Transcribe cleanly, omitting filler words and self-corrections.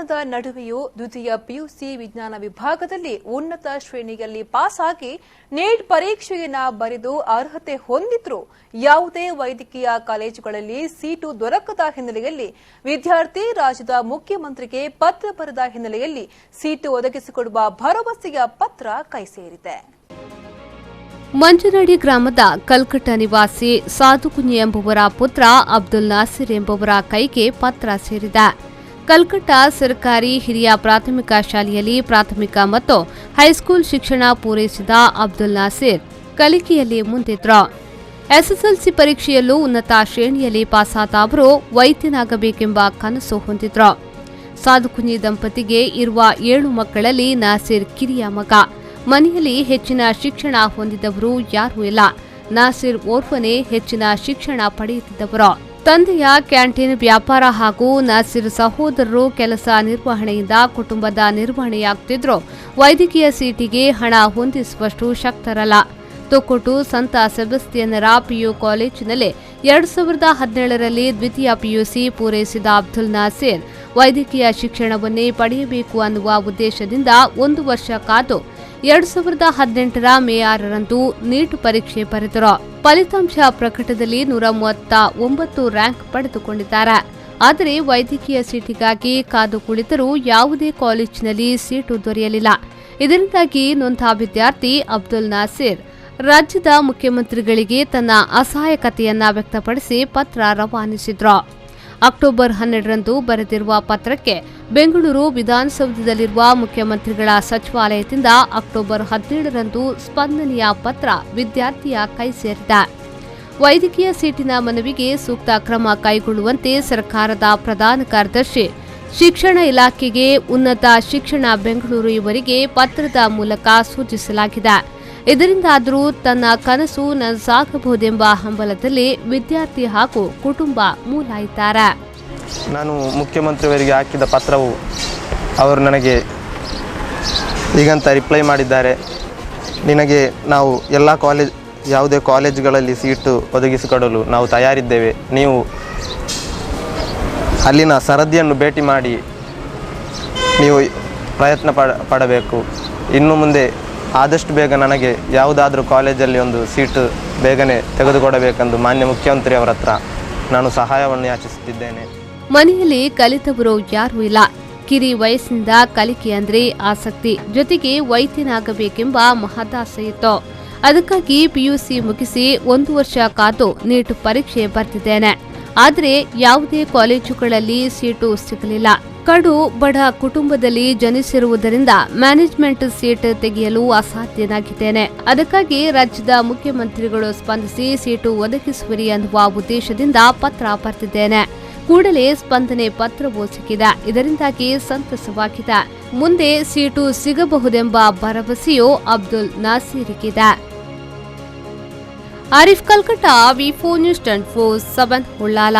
ಮಧ್ಯಾಹ್ನದ ನಡುವೆಯೂ ದ್ವಿತೀಯ ಪಿಯುಸಿ ವಿಜ್ಞಾನ ವಿಭಾಗದಲ್ಲಿ ಉನ್ನತ ಶ್ರೇಣಿಯಲ್ಲಿ ಪಾಸ್ ಆಗಿ ನೀಟ್ ಪರೀಕ್ಷೆಯನ್ನ ಬರೆದು ಅರ್ಹತೆ ಹೊಂದಿದ್ರು ಯಾವುದೇ ವೈದ್ಯಕೀಯ ಕಾಲೇಜುಗಳಲ್ಲಿ ಸೀಟು ದೊರಕದ ಹಿನ್ನೆಲೆಯಲ್ಲಿ ವಿದ್ಯಾರ್ಥಿ ರಾಜ್ಯದ ಮುಖ್ಯಮಂತ್ರಿಗೆ ಪತ್ರ ಬರೆದ ಹಿನ್ನೆಲೆಯಲ್ಲಿ ಸೀಟು ಒದಗಿಸಿಕೊಡುವ ಭರವಸೆಯ ಪತ್ರ ಕೈಸೇರಿದೆ. ಮಂಜನಹಳ್ಳಿ ಗ್ರಾಮದ ಕಲ್ಕಟ್ಟ ನಿವಾಸಿ ಸಾದುಕುഞ്ഞി ಎಂಬುವರ ಪುತ್ರ ಅಬ್ದುಲ್ ನಾಸಿರ್ ಎಂಬುವರ ಕೈಗೆ ಪತ್ರ ಸೇರಿದೆ. ಕಲ್ಕಟ್ಟ ಸರ್ಕಾರಿ ಹಿರಿಯ ಪ್ರಾಥಮಿಕ ಶಾಲೆಯಲ್ಲಿ ಪ್ರಾಥಮಿಕ ಮತ್ತು ಹೈಸ್ಕೂಲ್ ಶಿಕ್ಷಣ ಪೂರೈಸಿದ ಅಬ್ದುಲ್ ನಾಸಿರ್ ಕಲಿಕೆಯಲ್ಲಿ ಮುಂದಿದ್ರು. ಎಸ್ಎಸ್ಎಲ್ಸಿ ಪರೀಕ್ಷೆಯಲ್ಲೂ ಉನ್ನತ ಶ್ರೇಣಿಯಲ್ಲಿ ಪಾಸಾದ ಅವರು ವೈದ್ಯನಾಗಬೇಕೆಂಬ ಕನಸು ಹೊಂದಿದ್ರು. ಸಾದುಕುഞ്ഞി ದಂಪತಿಗೆ ಇರುವ 7 ಮಕ್ಕಳಲ್ಲಿ ನಾಸಿರ್ ಕಿರಿಯ ಮಗ. ಮನೆಯಲ್ಲಿ ಹೆಚ್ಚಿನ ಶಿಕ್ಷಣ ಹೊಂದಿದವರು ಯಾರೂ ಇಲ್ಲ. ನಾಸಿರ್ ಓರ್ವನೇ ಹೆಚ್ಚಿನ ಶಿಕ್ಷಣ ಪಡೆಯುತ್ತಿದ್ದವರು. ತಂದೆಯ ಕ್ಯಾಂಟೀನ್ ವ್ಯಾಪಾರ ಹಾಗೂ ನಾಸಿರ್ ಸಹೋದರರು ಕೆಲಸ ನಿರ್ವಹಣೆಯಿಂದ ಕುಟುಂಬದ ನಿರ್ವಹಣೆಯಾಗುತ್ತಿದ್ರು. ವೈದ್ಯಕೀಯ ಸೀಟಿಗೆ ಹಣ ಹೊಂದಿಸುವಷ್ಟು ಶಕ್ತರಲ್ಲ. ತೊಕ್ಕೊಟ್ಟು ಸಂತ ಸೆಬಸ್ತಿಯನ್ನರ ಪಿಯು ಕಾಲೇಜಿನಲ್ಲಿ 2017ರಲ್ಲಿ ದ್ವಿತೀಯ ಪಿಯುಸಿ ಪೂರೈಸಿದ ಅಬ್ದುಲ್ ನಾಸಿರ್ ವೈದ್ಯಕೀಯ ಶಿಕ್ಷಣವನ್ನೇ ಪಡೆಯಬೇಕು ಅನ್ನುವ ಉದ್ದೇಶದಿಂದ 1 ವರ್ಷ ಕಾದು 2018ರ ಮೇ 6ರಂದು ನೀಟ್ ಪರೀಕ್ಷೆ ಬರೆದರು. ಫಲಿತಾಂಶ ಪ್ರಕಟದಲ್ಲಿ 139 ರ್ಯಾಂಕ್ ಪಡೆದುಕೊಂಡಿದ್ದಾರೆ. ಆದರೆ ವೈದ್ಯಕೀಯ ಸೀಟಿಗಾಗಿ ಕಾದು ಕುಳಿತರೂ ಯಾವುದೇ ಕಾಲೇಜಿನಲ್ಲಿ ಸೀಟು ದೊರೆಯಲಿಲ್ಲ. ಇದರಿಂದಾಗಿ ನೊಂದ ವಿದ್ಯಾರ್ಥಿ ಅಬ್ದುಲ್ ನಾಸಿರ್ ರಾಜ್ಯದ ಮುಖ್ಯಮಂತ್ರಿಗಳಿಗೆ ತನ್ನ ಅಸಹಾಯಕತೆಯನ್ನ ವ್ಯಕ್ತಪಡಿಸಿ ಪತ್ರ ರವಾನಿಸಿದ್ರು. ಅಕ್ಟೋಬರ್ 12ರಂದು ಬರೆದಿರುವ ಪತ್ರಕ್ಕೆ ಬೆಂಗಳೂರು ವಿಧಾನಸೌಧದಲ್ಲಿರುವ ಮುಖ್ಯಮಂತ್ರಿಗಳ ಸಚಿವಾಲಯದಿಂದ ಅಕ್ಟೋಬರ್ 17ರಂದು ಸ್ಪಂದನೆಯ ಪತ್ರ ವಿದ್ಯಾರ್ಥಿಯ ಕೈ ಸೇರಿದೆ. ವೈದ್ಯಕೀಯ ಸೀಟಿನ ಮನವಿಗೆ ಸೂಕ್ತ ಕ್ರಮ ಕೈಗೊಳ್ಳುವಂತೆ ಸರ್ಕಾರದ ಪ್ರಧಾನ ಕಾರ್ಯದರ್ಶಿ ಶಿಕ್ಷಣ ಇಲಾಖೆಗೆ ಉನ್ನತ ಶಿಕ್ಷಣ ಬೆಂಗಳೂರು ಇವರಿಗೆ ಪತ್ರದ ಮೂಲಕ ಸೂಚಿಸಲಾಗಿದೆ. ಇದರಿಂದಾದರೂ ತನ್ನ ಕನಸು ನನಸಾಗಬಹುದೆಂಬ ಹಂಬಲದಲ್ಲಿ ವಿದ್ಯಾರ್ಥಿ ಹಾಗೂ ಕುಟುಂಬ ಮೂಲಾಯಿದ್ದಾರೆ. ನಾನು ಮುಖ್ಯಮಂತ್ರಿಯವರಿಗೆ ಹಾಕಿದ ಪತ್ರವು ಅವರು ನನಗೆ ಈಗಂತ ರಿಪ್ಲೈ ಮಾಡಿದ್ದಾರೆ. ನಿನಗೆ ನಾವು ಯಾವುದೇ ಕಾಲೇಜುಗಳಲ್ಲಿ ಸೀಟು ಒದಗಿಸಿಕೊಡಲು ನಾವು ತಯಾರಿದ್ದೇವೆ. ನೀವು ಅಲ್ಲಿನ ಸರದಿಯನ್ನು ಭೇಟಿ ಮಾಡಿ ನೀವು ಪ್ರಯತ್ನ ಪಡಬೇಕು. ಇನ್ನು ಮುಂದೆ ಆದಷ್ಟು ಬೇಗ ನನಗೆ ಯಾವುದಾದ್ರೂ ಕಾಲೇಜಲ್ಲಿ ಒಂದು ಸೀಟು ಬೇಗನೆ ತೆಗೆದುಕೊಡಬೇಕೆಂದು ಮಾನ್ಯ ಮುಖ್ಯಮಂತ್ರಿಯವರ ಹತ್ರ ನಾನು ಸಹಾಯವನ್ನು ಯಾಚಿಸುತ್ತಿದ್ದೇನೆ. ಮನೆಯಲ್ಲಿ ಕಲಿತವರು ಯಾರೂ ಇಲ್ಲ. ಕಿರಿ ವಯಸ್ಸಿನಿಂದ ಕಲಿಕೆ ಅಂದ್ರೆ ಆಸಕ್ತಿ, ಜೊತೆಗೆ ವೈದ್ಯನಾಗಬೇಕೆಂಬ ಮಹದಾಸೆ ಇತ್ತು. ಅದಕ್ಕಾಗಿ ಪಿಯುಸಿ ಮುಗಿಸಿ 1 ವರ್ಷ ಕಾದು ನೀಟ್ ಪರೀಕ್ಷೆ ಬರೆದಿದ್ದೇನೆ. ಆದರೆ ಯಾವುದೇ ಕಾಲೇಜುಗಳಲ್ಲಿ ಸೀಟು ಸಿಗಲಿಲ್ಲ. ಕಡು ಬಡ ಕುಟುಂಬದಲ್ಲಿ ಜನಿಸಿರುವುದರಿಂದ ಮ್ಯಾನೇಜ್ಮೆಂಟ್ ಸೀಟ್ ತೆಗೆಯಲು ಅಸಾಧ್ಯನಾಗಿದ್ದೇನೆ. ಅದಕ್ಕಾಗಿ ರಾಜ್ಯದ ಮುಖ್ಯಮಂತ್ರಿಗಳು ಸ್ಪಂದಿಸಿ ಸೀಟು ಒದಗಿಸುವಿರಿ ಅನ್ನುವ ಉದ್ದೇಶದಿಂದ ಪತ್ರ ಬರೆದಿದ್ದೇನೆ. ಕೂಡಲೇ ಸ್ಪಂದನೆ ಪತ್ರವೂ ಸಿಕ್ಕಿದೆ. ಇದರಿಂದಾಗಿ ಸಂತಸವಾಗಿದೆ. ಮುಂದೆ ಸೀಟು ಸಿಗಬಹುದೆಂಬ ಭರವಸೆಯೂ ಅಬ್ದುಲ್ ನಾಸಿರ್ಗಿದೆ. ಆರಿಫ್ ಕಲ್ಕಟ್ಟ, ವಿ4 ನ್ಯೂಸ್ 24/7 ಉಳ್ಳಾಲ.